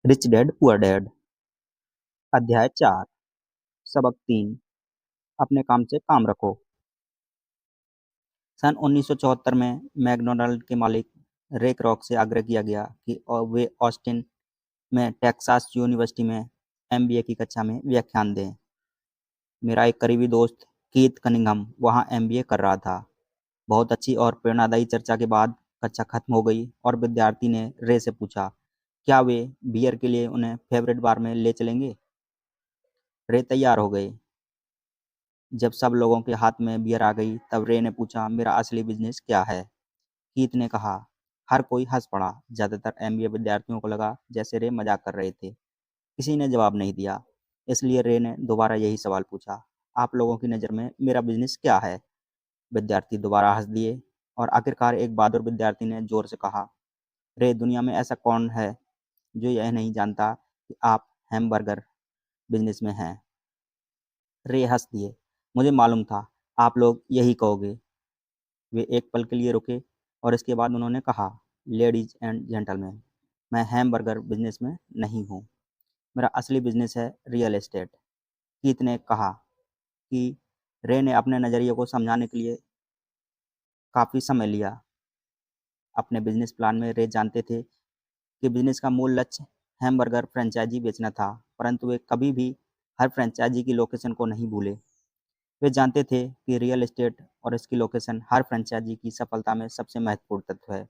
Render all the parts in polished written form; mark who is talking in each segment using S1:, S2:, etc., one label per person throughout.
S1: Rich dad poor dad. अध्याय 4। सबक 3। अपने काम से काम रखो। सन 1974 में मैकडॉनल्ड के मालिक रे क्रॉक से आग्रह किया गया कि वे ऑस्टिन में टेक्सास यूनिवर्सिटी में एमबीए की कक्षा में व्याख्यान दें। मेरा एक करीबी दोस्त कीथ कनिंघम वहां एमबीए कर रहा था। बहुत अच्छी और प्रेरणादायी चर्चा के बाद कक्षा खत्म हो गई और विद्यार्थी ने रे से पूछा, क्या वे बियर के लिए उन्हें फेवरेट बार में ले चलेंगे। रे तैयार हो गए। जब सब लोगों के हाथ में बियर आ गई तब रे ने पूछा, मेरा असली बिजनेस क्या है। कीथ ने कहा। हर कोई हंस पड़ा। ज़्यादातर एमबीए विद्यार्थियों को लगा जैसे रे मजाक कर रहे थे। किसी ने जवाब नहीं दिया। इसलिए रे ने दोबारा यही सवाल पूछा, आप लोगों की नज़र में मेरा बिजनेस क्या है। विद्यार्थी दोबारा हंस दिए और आखिरकार एक बहादुर विद्यार्थी ने जोर से कहा, रे, दुनिया में ऐसा कौन है जो यह नहीं जानता कि आप हैमबर्गर बिजनेस में हैं। रे हंस दिए। मुझे मालूम था आप लोग यही कहोगे। वे एक पल के लिए रुके और इसके बाद उन्होंने कहा, लेडीज एंड जेंटलमैन, मैं हैमबर्गर बिजनेस में नहीं हूँ। मेरा असली बिजनेस है रियल एस्टेट। कीथ ने कहा कि रे ने अपने नज़रिए को समझाने के लिए काफ़ी समय लिया। अपने बिजनेस प्लान में रे जानते थे कि बिजनेस का मूल लक्ष्य हैमबर्गर फ्रेंचाइजी बेचना था, परंतु वे कभी भी हर फ्रेंचाइजी की लोकेशन को नहीं भूले। वे जानते थे कि रियल एस्टेट और इसकी लोकेशन हर फ्रेंचाइजी की सफलता में सबसे महत्वपूर्ण तत्व है।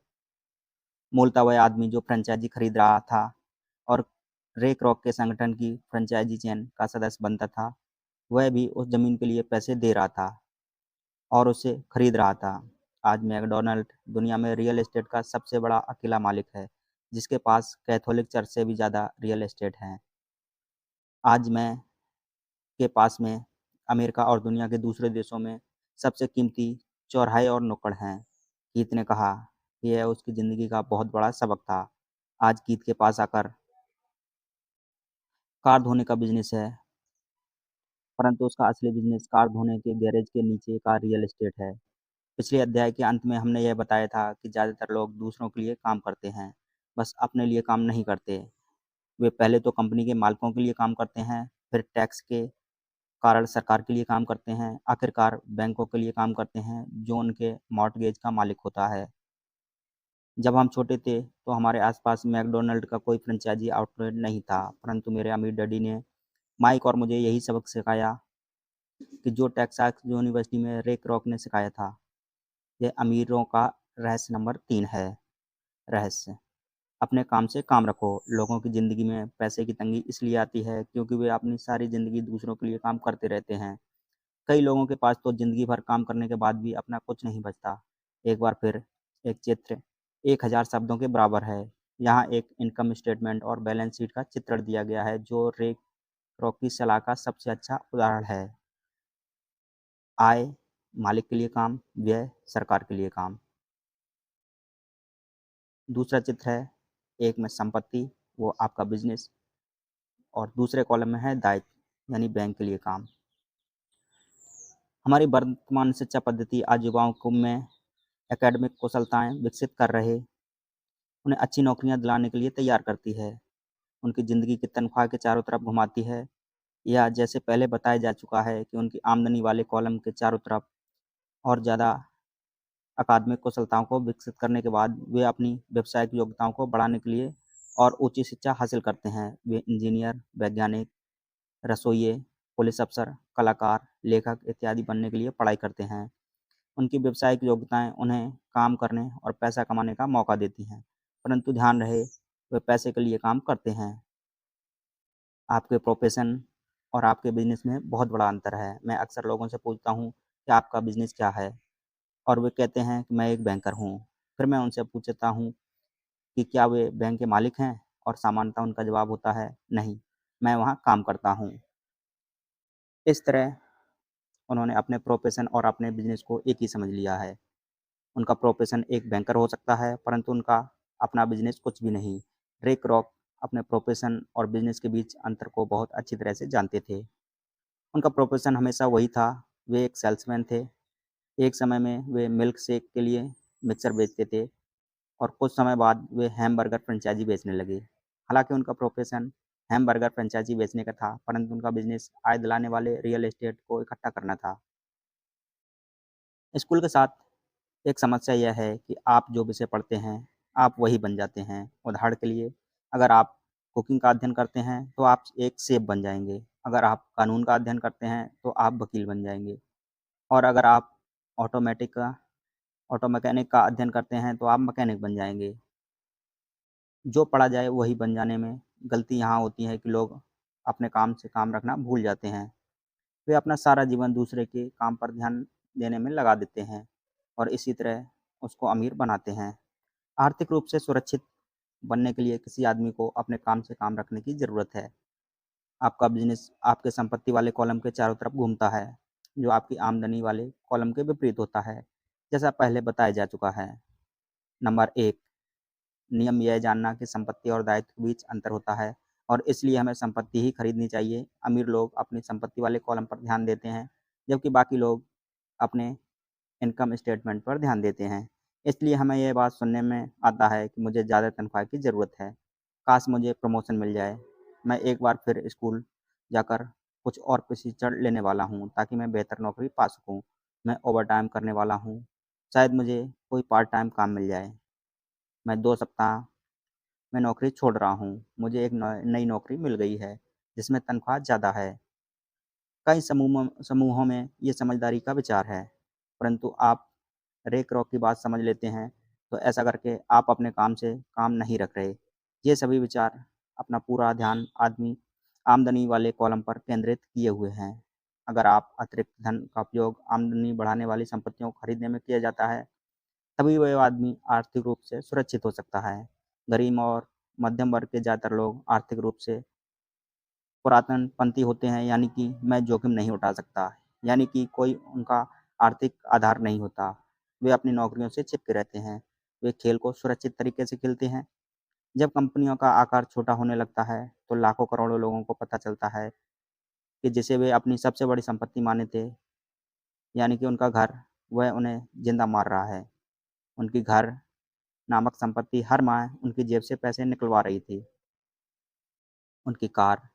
S1: मूलतः वह आदमी जो फ्रेंचाइजी खरीद रहा था और रे क्रॉक के संगठन की फ्रेंचाइजी चेन का सदस्य बनता था, वह भी उस जमीन के लिए पैसे दे रहा था और उसे खरीद रहा था। आज मैकडॉनल्ड दुनिया में रियल एस्टेट का सबसे बड़ा अकेला मालिक है, जिसके पास कैथोलिक चर्च से भी ज़्यादा रियल एस्टेट हैं। आज मैं के पास में अमेरिका और दुनिया के दूसरे देशों में सबसे कीमती चौराहे और नुक्कड़ हैं। कीथ ने कहा कि यह उसकी ज़िंदगी का बहुत बड़ा सबक था। आज कीथ के पास आकर कार धोने का बिजनेस है, परंतु उसका असली बिजनेस कार धोने के गैरेज के नीचे का रियल एस्टेट है। पिछले अध्याय के अंत में हमने यह बताया था कि ज़्यादातर लोग दूसरों के लिए काम करते हैं, बस अपने लिए काम नहीं करते। वे पहले तो कंपनी के मालिकों के लिए काम करते हैं, फिर टैक्स के कारण सरकार के लिए काम करते हैं, आखिरकार बैंकों के लिए काम करते हैं जो उनके मॉर्टगेज का मालिक होता है। जब हम छोटे थे तो हमारे आसपास मैकडॉनल्ड का कोई फ्रेंचाइजी आउटलेट नहीं था, परंतु मेरे अमीर डैडी ने माइक और मुझे यही सबक सिखाया कि जो टेक्सास यूनिवर्सिटी में रे क्रॉक ने सिखाया था। यह अमीरों का रहस्य नंबर 3 है। रहस्य, अपने काम से काम रखो। लोगों की ज़िंदगी में पैसे की तंगी इसलिए आती है क्योंकि वे अपनी सारी ज़िंदगी दूसरों के लिए काम करते रहते हैं। कई लोगों के पास तो ज़िंदगी भर काम करने के बाद भी अपना कुछ नहीं बचता। एक बार फिर, एक चित्र 1000 शब्दों के बराबर है। यहाँ एक इनकम स्टेटमेंट और बैलेंस शीट का चित्रण दिया गया है जो रे क्रॉक की सलाह का सबसे अच्छा उदाहरण है। आय, मालिक के लिए काम, व्यय, सरकार के लिए काम। दूसरा चित्र है, एक में संपत्ति, वो आपका बिजनेस, और दूसरे कॉलम में है दायित्व, यानी बैंक के लिए काम। हमारी वर्तमान शिक्षा पद्धति आज युवाओं को में एकेडमिक कुशलताएं विकसित कर रहे उन्हें अच्छी नौकरियां दिलाने के लिए तैयार करती है, उनकी ज़िंदगी की तनख्वाह के चारों तरफ घुमाती है, या जैसे पहले बताया जा चुका है कि उनकी आमदनी वाले कॉलम के चारों तरफ और ज़्यादा अकादमिक कुशलताओं को विकसित करने के बाद वे अपनी व्यावसायिक योग्यताओं को बढ़ाने के लिए और उच्च शिक्षा हासिल करते हैं। वे इंजीनियर, वैज्ञानिक, रसोइये, पुलिस अफसर, कलाकार, लेखक इत्यादि बनने के लिए पढ़ाई करते हैं। उनकी व्यावसायिक योग्यताएं उन्हें काम करने और पैसा कमाने का मौका देती हैं, परंतु ध्यान रहे, वे पैसे के लिए काम करते हैं। आपके प्रोफेशन और आपके बिजनेस में बहुत बड़ा अंतर है। मैं अक्सर लोगों से पूछता हूँ कि आपका बिजनेस क्या है, और वे कहते हैं कि मैं एक बैंकर हूँ। फिर मैं उनसे पूछता हूँ कि क्या वे बैंक के मालिक हैं, और सामान्यतः उनका जवाब होता है, नहीं, मैं वहाँ काम करता हूँ। इस तरह उन्होंने अपने प्रोफेशन और अपने बिजनेस को एक ही समझ लिया है। उनका प्रोफेशन एक बैंकर हो सकता है, परंतु उनका अपना बिजनेस कुछ भी नहीं। रे क्रॉक अपने प्रोफेशन और बिजनेस के बीच अंतर को बहुत अच्छी तरह से जानते थे। उनका प्रोफेशन हमेशा वही था, वे एक सेल्समैन थे। एक समय में वे मिल्क शेक के लिए मिक्सर बेचते थे और कुछ समय बाद वे हैमबर्गर फ्रेंचाइजी बेचने लगे। हालांकि उनका प्रोफेशन हैमबर्गर फ्रेंचाइजी बेचने का था, परंतु उनका बिजनेस आय दिलाने वाले रियल एस्टेट को इकट्ठा करना था। स्कूल के साथ एक समस्या यह है कि आप जो विषय पढ़ते हैं, आप वही बन जाते हैं। उदाहरण के लिए, अगर आप कुकिंग का अध्ययन करते हैं, तो आप एक शेफ़ बन जाएँगे। अगर आप कानून का अध्ययन करते हैं, तो आप वकील बन जाएँगे। और अगर आप ऑटोमैटिक का ऑटो मैकेनिक का अध्ययन करते हैं, तो आप मैकेनिक बन जाएँगे। जो पढ़ा जाए वही बन जाने में गलती यहाँ होती है कि लोग अपने काम से काम रखना भूल जाते हैं। वे अपना सारा जीवन दूसरे के काम पर ध्यान देने में लगा देते हैं और इसी तरह उसको अमीर बनाते हैं। आर्थिक रूप से सुरक्षित बनने के लिए किसी आदमी को अपने काम से काम रखने की ज़रूरत है। आपका बिज़नेस आपके संपत्ति वाले कॉलम के चारों तरफ घूमता है, जो आपकी आमदनी वाले कॉलम के विपरीत होता है, जैसा पहले बताया जा चुका है। नंबर 1, नियम यह जानना कि संपत्ति और दायित्व के बीच अंतर होता है और इसलिए हमें संपत्ति ही खरीदनी चाहिए। अमीर लोग अपनी संपत्ति वाले कॉलम पर ध्यान देते हैं, जबकि बाकी लोग अपने इनकम स्टेटमेंट पर ध्यान देते हैं। इसलिए हमें यह बात सुनने में आता है कि मुझे ज़्यादा तनख्वाह की ज़रूरत है। काश मुझे प्रमोशन मिल जाए। मैं एक बार फिर स्कूल जाकर कुछ और प्रशिक्षण लेने वाला हूँ ताकि मैं बेहतर नौकरी पा सकूँ। मैं ओवरटाइम करने वाला हूँ। शायद मुझे कोई पार्ट टाइम काम मिल जाए। मैं 2 सप्ताह में नौकरी छोड़ रहा हूँ। मुझे एक नई नौकरी मिल गई है जिसमें तनख्वाह ज़्यादा है। कई समूहों में ये समझदारी का विचार है, परंतु आप रे krok की बात समझ लेते हैं, तो ऐसा करके आप अपने काम से काम नहीं रख रहे। ये सभी विचार अपना पूरा ध्यान आमदनी वाले कॉलम पर केंद्रित किए हुए हैं। अगर आप अतिरिक्त धन का उपयोग आमदनी बढ़ाने वाली संपत्तियों को खरीदने में किया जाता है, तभी वह आदमी आर्थिक रूप से सुरक्षित हो सकता है। गरीब और मध्यम वर्ग के ज़्यादातर लोग आर्थिक रूप से पुरातनपंथी होते हैं, यानी कि मैं जोखिम नहीं उठा सकता, यानी कि कोई उनका आर्थिक आधार नहीं होता। वे अपनी नौकरियों से चिपके रहते हैं। वे खेल को सुरक्षित तरीके से खेलते हैं। जब कंपनियों का आकार छोटा होने लगता है, तो लाखों करोड़ों लोगों को पता चलता है कि जिसे वे अपनी सबसे बड़ी संपत्ति माने थे, यानी कि उनका घर, वह उन्हें जिंदा मार रहा है। उनकी घर नामक संपत्ति हर माह उनकी जेब से पैसे निकलवा रही थी। उनकी कार,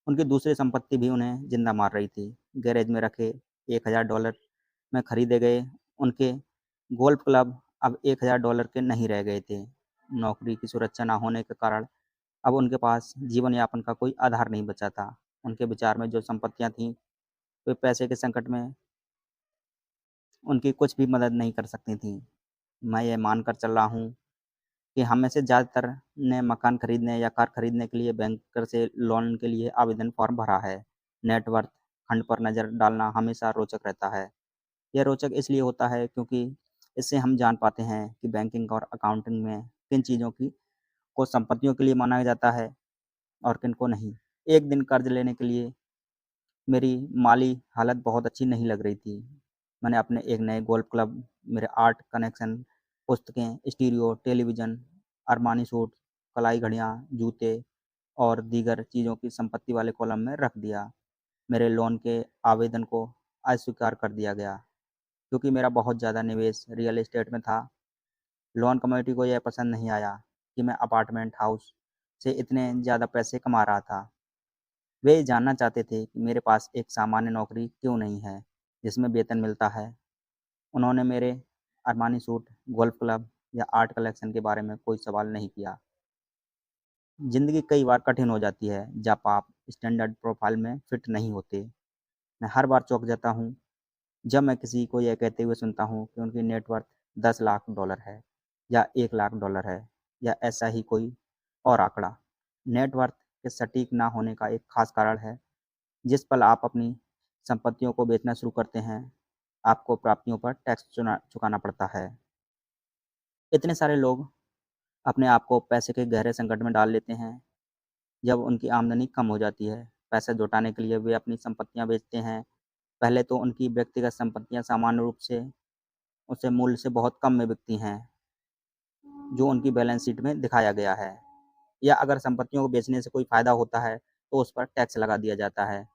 S1: उनकी दूसरी संपत्ति भी उन्हें जिंदा मार रही थी। गैरेज में रखे $1000 में खरीदे गए उनके गोल्फ क्लब अब $1000 के नहीं रह गए थे। नौकरी की सुरक्षा न होने के कारण अब उनके पास जीवन यापन का कोई आधार नहीं बचा था। उनके विचार में जो संपत्तियां थीं, वे पैसे के संकट में उनकी कुछ भी मदद नहीं कर सकती थीं। मैं ये मानकर चल रहा हूँ कि हम में से ज़्यादातर ने मकान खरीदने या कार खरीदने के लिए बैंकर से लोन के लिए आवेदन फॉर्म भरा है। नेट वर्थ खंड पर नज़र डालना हमेशा रोचक रहता है। यह रोचक इसलिए होता है क्योंकि इससे हम जान पाते हैं कि बैंकिंग और अकाउंटिंग में किन चीज़ों की को संपत्तियों के लिए माना जाता है और किन को नहीं। एक दिन कर्ज लेने के लिए मेरी माली हालत बहुत अच्छी नहीं लग रही थी। मैंने अपने एक नए गोल्फ क्लब, मेरे आर्ट कलेक्शन, पुस्तकें, स्टीरियो, टेलीविज़न, अरमानी सूट, कलाई घड़ियाँ, जूते और दीगर चीज़ों की संपत्ति वाले कॉलम में रख दिया। मेरे लोन के आवेदन को अस्वीकार कर दिया गया क्योंकि मेरा बहुत ज़्यादा निवेश रियल एस्टेट में था। लोन कम्युनिटी को यह पसंद नहीं आया कि मैं अपार्टमेंट हाउस से इतने ज़्यादा पैसे कमा रहा था। वे ये जानना चाहते थे कि मेरे पास एक सामान्य नौकरी क्यों नहीं है, जिसमें वेतन मिलता है। उन्होंने मेरे अरमानी सूट, गोल्फ क्लब या आर्ट कलेक्शन के बारे में कोई सवाल नहीं किया। ज़िंदगी कई बार कठिन हो जाती है जब आप स्टैंडर्ड प्रोफाइल में फिट नहीं होते। मैं हर बार चौंक जाता हूँ जब मैं किसी को यह कहते हुए सुनता हूँ कि उनकी नेटवर्थ $10 लाख है या $1 लाख है या ऐसा ही कोई और आंकड़ा। नेटवर्थ के सटीक ना होने का एक खास कारण है। जिस पल आप अपनी संपत्तियों को बेचना शुरू करते हैं, आपको प्राप्तियों पर टैक्स चुकाना पड़ता है। इतने सारे लोग अपने आप को पैसे के गहरे संकट में डाल लेते हैं जब उनकी आमदनी कम हो जाती है। पैसे जुटाने के लिए वे अपनी संपत्तियां बेचते हैं। पहले तो उनकी व्यक्तिगत संपत्तियां सामान्य रूप से उससे मूल्य से बहुत कम में बिकती हैं, जो उनकी बैलेंस शीट में दिखाया गया है। या अगर संपत्तियों को बेचने से कोई फ़ायदा होता है, तो उस पर टैक्स लगा दिया जाता है।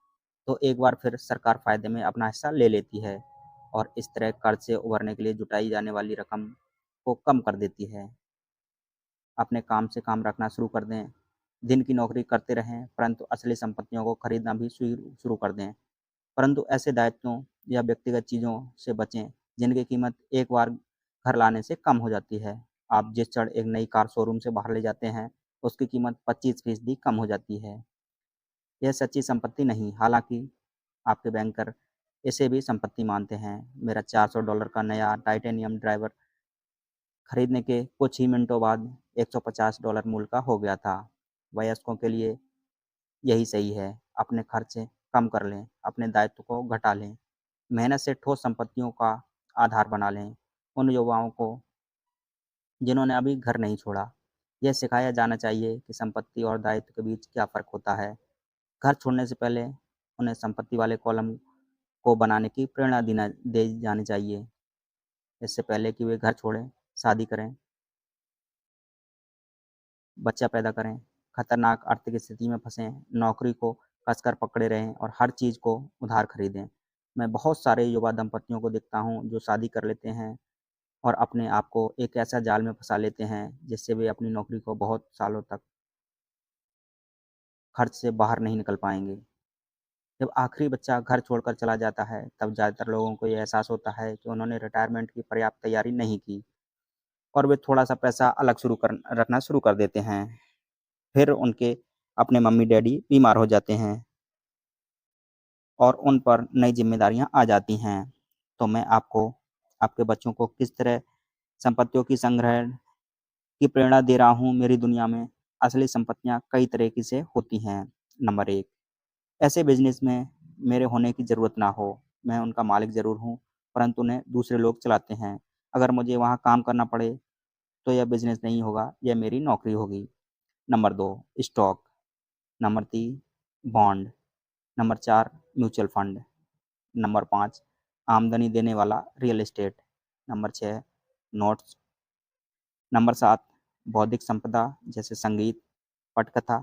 S1: तो एक बार फिर सरकार फ़ायदे में अपना हिस्सा ले लेती है और इस तरह कर्ज से उभरने के लिए जुटाई जाने वाली रकम को कम कर देती है। अपने काम से काम रखना शुरू कर दें। दिन की नौकरी करते रहें, परंतु असली संपत्तियों को खरीदना भी शुरू शुरू कर दें। परंतु ऐसे दायित्वों या व्यक्तिगत चीज़ों से बचें, जिनकी कीमत एक बार घर लाने से कम हो जाती है। आप जिस क्षण एक नई कार शोरूम से बाहर ले जाते हैं, उसकी कीमत 25% कम हो जाती है। यह सच्ची संपत्ति नहीं, हालाँकि आपके बैंकर इसे भी संपत्ति मानते हैं। मेरा $400 का नया टाइटेनियम ड्राइवर खरीदने के कुछ ही मिनटों बाद $150 मूल्य का हो गया था। वयस्कों के लिए यही सही है। अपने खर्च कम कर लें, अपने दायित्व को घटा लें, मेहनत से ठोस संपत्तियों का आधार बना लें। उन युवाओं को जिन्होंने अभी घर नहीं छोड़ा, यह सिखाया जाना चाहिए कि संपत्ति और दायित्व के बीच क्या फ़र्क होता है। घर छोड़ने से पहले उन्हें संपत्ति वाले कॉलम को बनाने की प्रेरणा देना दी जानी चाहिए। इससे पहले कि वे घर छोड़ें, शादी करें, बच्चा पैदा करें, खतरनाक आर्थिक स्थिति में फँसें, नौकरी को कसकर पकड़े रहें और हर चीज़ को उधार खरीदें। मैं बहुत सारे युवा दंपतियों को देखता हूँ जो शादी कर लेते हैं और अपने आप को एक ऐसा जाल में फँसा लेते हैं जिससे वे अपनी नौकरी को बहुत सालों तक खर्च से बाहर नहीं निकल पाएँगे। जब आखिरी बच्चा घर छोड़कर चला जाता है, तब ज़्यादातर लोगों को ये एहसास होता है कि उन्होंने रिटायरमेंट की पर्याप्त तैयारी नहीं की और वे थोड़ा-सा पैसा अलग शुरू कर रखना शुरू कर देते हैं। फिर उनके अपने मम्मी-डैडी बीमार हो जाते हैं और उन पर नई ज़िम्मेदारियाँ आ जाती हैं। तो मैं आपको आपके बच्चों को किस तरह संपत्तियों की संग्रह की प्रेरणा दे रहा हूँ मेरी दुनिया में असली संपत्तियाँ कई तरह की से होती हैं। नंबर 1, ऐसे बिज़नेस में मेरे होने की ज़रूरत ना हो। मैं उनका मालिक ज़रूर हूँ, परंतु उन्हें दूसरे लोग चलाते हैं। अगर मुझे वहाँ काम करना पड़े, तो यह बिज़नेस नहीं होगा, यह मेरी नौकरी होगी। Number 2, stock. Number 3, bond. Number 4, mutual fund. Number 5, आमदनी देने वाला real estate. Number 6, notes. Number 7, बौद्धिक संपदा जैसे संगीत, पटकथा,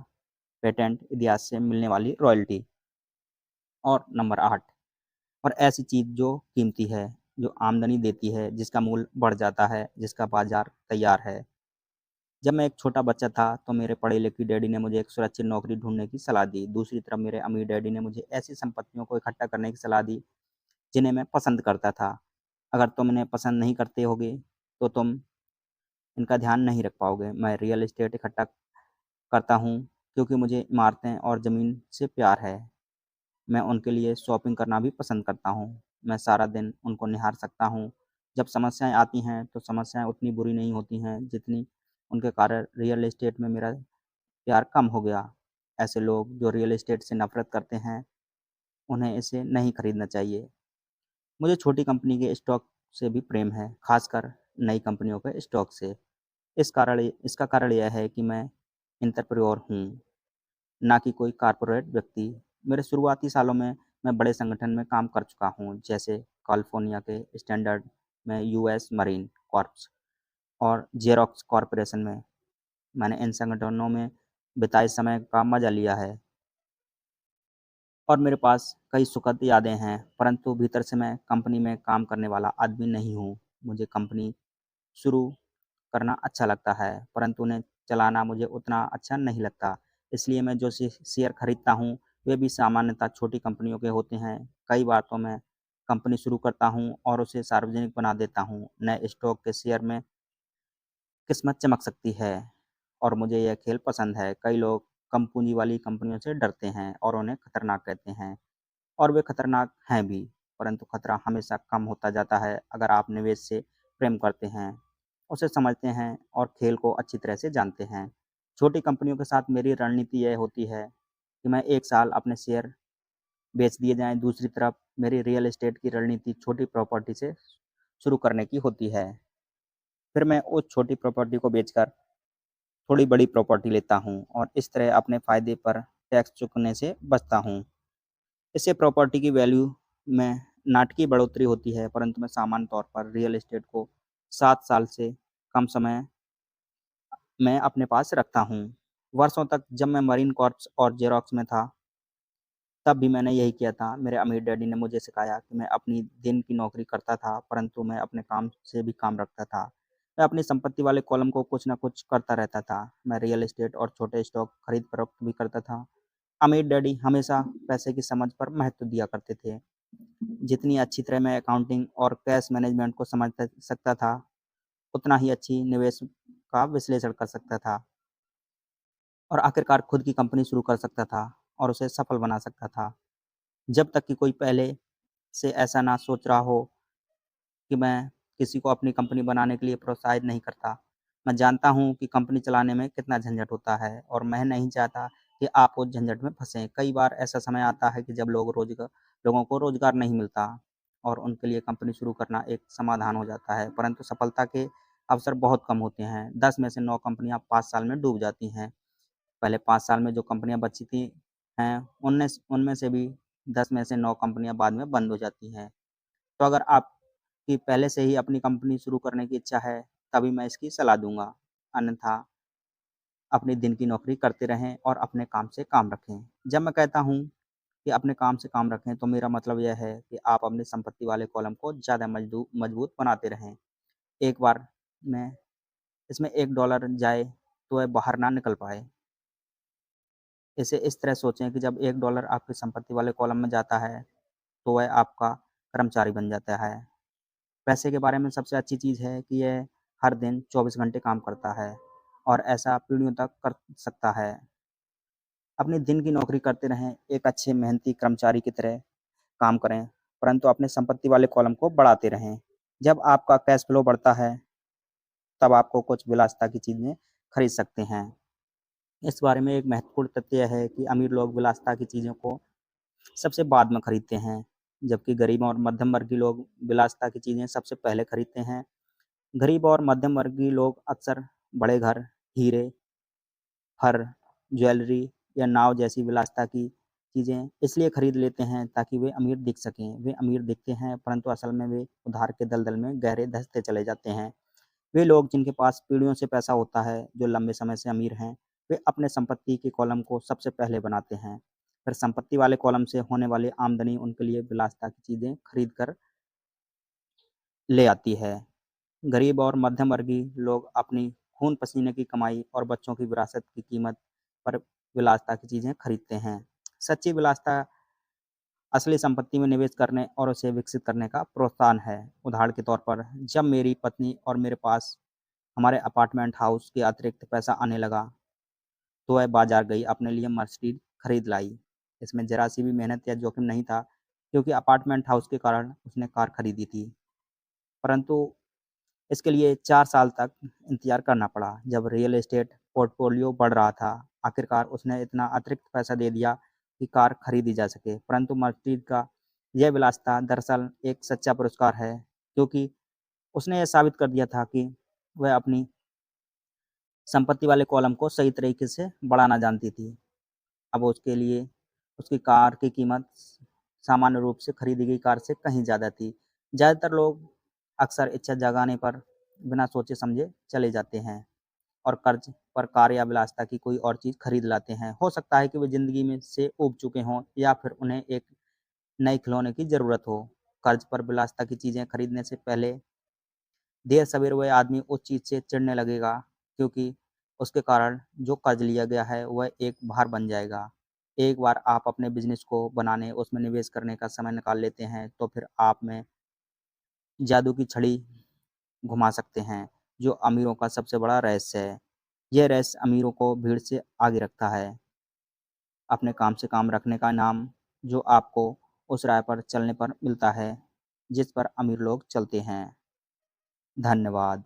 S1: पेटेंट इत्यादि से मिलने वाली रॉयल्टी। और नंबर 8, और ऐसी चीज़ जो कीमती है, जो आमदनी देती है, जिसका मूल्य बढ़ जाता है, जिसका बाज़ार तैयार है। जब मैं एक छोटा बच्चा था, तो मेरे पढ़े-लिखे डैडी ने मुझे एक सुरक्षित नौकरी ढूँढने की सलाह दी। दूसरी तरफ मेरे अमीर डैडी ने मुझे ऐसी संपत्तियों को इकट्ठा करने की सलाह दी, जिन्हें मैं पसंद करता था। अगर तुम इन्हें पसंद नहीं करते होगे, तो तुम इनका ध्यान नहीं रख पाओगे। मैं रियल एस्टेट इकट्ठा करता हूँ, क्योंकि मुझे इमारतें और ज़मीन से प्यार है। मैं उनके लिए शॉपिंग करना भी पसंद करता हूँ। मैं सारा दिन उनको निहार सकता हूँ। जब समस्याएँ आती हैं, तो समस्याएँ उतनी बुरी नहीं होती हैं, जितनी उनके कारण रियल एस्टेट में मेरा प्यार कम हो गया। ऐसे लोग जो रियल एस्टेट से नफ़रत करते हैं, उन्हें इसे नहीं खरीदना चाहिए। मुझे छोटी कंपनी के स्टॉक से भी प्रेम है, खासकर नई कंपनियों के स्टॉक से। इसका कारण यह है कि मैं एंटरप्रेन्योर हूँ, ना कि कोई कॉर्पोरेट व्यक्ति। मेरे शुरुआती सालों में मैं बड़े संगठन में काम कर चुका हूँ, जैसे कैलिफ़ोर्निया के स्टैंडर्ड में यूएस मरीन कॉर्प्स और ज़ेरॉक्स कॉर्पोरेशन में। मैंने इन संगठनों में बिताए समय का मज़ा लिया है और मेरे पास कई सुखद यादें हैं, परंतु भीतर से मैं कंपनी में काम करने वाला आदमी नहीं हूँ। मुझे कंपनी शुरू करना अच्छा लगता है, परंतु उन्हें चलाना मुझे उतना अच्छा नहीं लगता। इसलिए मैं जो शेयर खरीदता हूँ, वे भी सामान्यतः छोटी कंपनियों के होते हैं। कई बार तो मैं कंपनी शुरू करता हूँ और उसे सार्वजनिक बना देता हूँ। नए स्टॉक के शेयर में किस्मत चमक सकती है और मुझे यह खेल पसंद है। कई लोग कम पूँजी वाली कंपनियों से डरते हैं और उन्हें खतरनाक कहते हैं और वे खतरनाक हैं भी, परंतु खतरा हमेशा कम होता जाता है अगर आप निवेश से प्रेम करते हैं, उसे समझते हैं और खेल को अच्छी तरह से जानते हैं। छोटी कंपनियों के साथ मेरी रणनीति यह होती है कि मैं 1 साल अपने शेयर बेच दिए जाएँ, दूसरी तरफ मेरी रियल एस्टेट की रणनीति छोटी प्रॉपर्टी से शुरू करने की होती है। फिर मैं उस छोटी प्रॉपर्टी को बेचकर थोड़ी बड़ी प्रॉपर्टी लेता हूँ और इस तरह अपने फ़ायदे पर टैक्स चुकाने से बचता हूँ। इससे प्रॉपर्टी की वैल्यू में नाटकीय बढ़ोतरी होती है, परंतु मैं सामान्य तौर पर रियल एस्टेट को 7 साल से कम समय में अपने पास रखता हूँ। वर्षों तक जब मैं मरीन कॉर्प्स और ज़ेरॉक्स में था, तब भी मैंने यही किया था। मेरे अमीर डैडी ने मुझे सिखाया कि मैं अपनी दिन की नौकरी करता था, परंतु मैं अपने काम से भी काम रखता था। मैं अपनी संपत्ति वाले कॉलम को कुछ न कुछ करता रहता था। मैं रियल एस्टेट और छोटे स्टॉक खरीद-फरोख्त भी करता था। अमीर डैडी हमेशा पैसे की समझ पर महत्व दिया करते थे। जितनी अच्छी तरह मैं अकाउंटिंग और कैश मैनेजमेंट को समझ सकता था, उतना ही अच्छी निवेश का विश्लेषण कर सकता था और आखिरकार खुद की कंपनी शुरू कर सकता था और उसे सफल बना सकता था। जब तक कि कोई पहले से ऐसा ना सोच रहा हो कि मैं किसी को अपनी कंपनी बनाने के लिए प्रोत्साहित नहीं करता। मैं जानता हूँ कि कंपनी चलाने में कितना झंझट होता है और मैं नहीं चाहता कि आप उस झंझट में फँसें। कई बार ऐसा समय आता है कि जब लोगों को रोज़गार नहीं मिलता और उनके लिए कंपनी शुरू करना एक समाधान हो जाता है, परंतु सफलता के अवसर बहुत कम होते हैं। 10 में से 9 कंपनियाँ 5 साल में डूब जाती हैं। पहले 5 साल में जो कंपनियाँ बची थी हैं, उनमें से भी 10 में से 9 कंपनियाँ बाद में बंद हो जाती हैं। तो अगर आपकी पहले से ही अपनी कंपनी शुरू करने की इच्छा है, तभी मैं इसकी सलाह दूँगा। अन्यथा अपने दिन की नौकरी करते रहें और अपने काम से काम रखें। जब मैं कहता हूँ कि अपने काम से काम रखें, तो मेरा मतलब यह है कि आप अपनी संपत्ति वाले कॉलम को ज़्यादा मजबूत बनाते रहें। एक बार में इसमें $1 जाए, तो वह बाहर ना निकल पाए। इसे इस तरह सोचें कि जब $1 आपकी संपत्ति वाले कॉलम में जाता है, तो वह आपका कर्मचारी बन जाता है। पैसे के बारे में सबसे अच्छी चीज़ है कि यह हर दिन 24 घंटे काम करता है और ऐसा पीढ़ियों तक कर सकता है। अपने दिन की नौकरी करते रहें, एक अच्छे मेहनती कर्मचारी की तरह काम करें, परंतु अपने संपत्ति वाले कॉलम को बढ़ाते रहें। जब आपका कैश फ्लो बढ़ता है, तब आपको कुछ विलासिता की चीज़ें खरीद सकते हैं। इस बारे में एक महत्वपूर्ण तथ्य यह है कि अमीर लोग विलासिता की चीज़ों को सबसे बाद में खरीदते हैं, जबकि गरीब और मध्यम वर्गीय लोग विलासिता की चीज़ें सबसे पहले खरीदते हैं। गरीब और मध्यम वर्गीय लोग अक्सर बड़े घर, हीरे, फर, ज्वेलरी या नाव जैसी विलासिता की चीज़ें इसलिए खरीद लेते हैं ताकि वे अमीर दिख सकें। वे अमीर दिखते हैं, परंतु असल में वे उधार के दलदल में गहरे धँसते चले जाते हैं। वे लोग जिनके पास पीढ़ियों से पैसा होता है, जो लंबे समय से अमीर हैं, वे अपने संपत्ति के कॉलम को सबसे पहले बनाते हैं। फिर संपत्ति वाले कॉलम से होने वाली आमदनी उनके लिए विलासिता की चीज़ें खरीद कर ले आती है। गरीब और मध्यम वर्गीय लोग अपनी खून-पसीने की कमाई और बच्चों की विरासत की कीमत पर विलासिता की चीज़ें खरीदते हैं। सच्ची विलासिता असली संपत्ति में निवेश करने और उसे विकसित करने का प्रोत्साहन है। उदाहरण के तौर पर, जब मेरी पत्नी और मेरे पास हमारे अपार्टमेंट हाउस के अतिरिक्त पैसा आने लगा, तो वह बाज़ार गई, अपने लिए मर्सिडीज़ खरीद लाई। इसमें ज़रा-सी भी मेहनत या जोखिम नहीं था, क्योंकि अपार्टमेंट हाउस के कारण उसने कार खरीदी थी। परंतु इसके लिए 4 साल तक इंतज़ार करना पड़ा। जब रियल एस्टेट पोर्टफोलियो बढ़ रहा था, आखिरकार उसने इतना अतिरिक्त पैसा दे दिया कि कार खरीदी जा सके। परंतु मर्सिडीज़ का यह विलासिता दरअसल एक सच्चा पुरस्कार है, क्योंकि उसने यह साबित कर दिया था कि वह अपनी संपत्ति वाले कॉलम को सही तरीके से बढ़ाना जानती थी। अब उसके लिए उसकी कार की कीमत सामान्य रूप से खरीदी गई कार से कहीं ज़्यादा थी। ज़्यादातर लोग अक्सर इच्छा जगाने पर बिना सोचे-समझे चले जाते हैं और कर्ज़ पर कार या विलासिता की कोई और चीज़ खरीद लाते हैं। हो सकता है कि वे ज़िंदगी में से ऊब चुके हों या फिर उन्हें एक नए खिलौने की ज़रूरत हो। कर्ज़ पर विलासिता की चीज़ें खरीदने से पहले देर-सवेर वह आदमी उस चीज़ से चिढ़ने लगेगा, क्योंकि उसके कारण जो कर्ज़ लिया गया है, वह एक भार बन जाएगा। एक बार आप अपने बिज़नेस को बनाने, उसमें निवेश करने का समय निकाल लेते हैं, तो फिर आप में जादू की छड़ी घुमा सकते हैं, जो अमीरों का सबसे बड़ा रहस्य है। यह रहस्य अमीरों को भीड़ से आगे रखता है। अपने काम से काम रखने का इनाम, जो आपको उस राह पर चलने पर मिलता है, जिस पर अमीर लोग चलते हैं। धन्यवाद।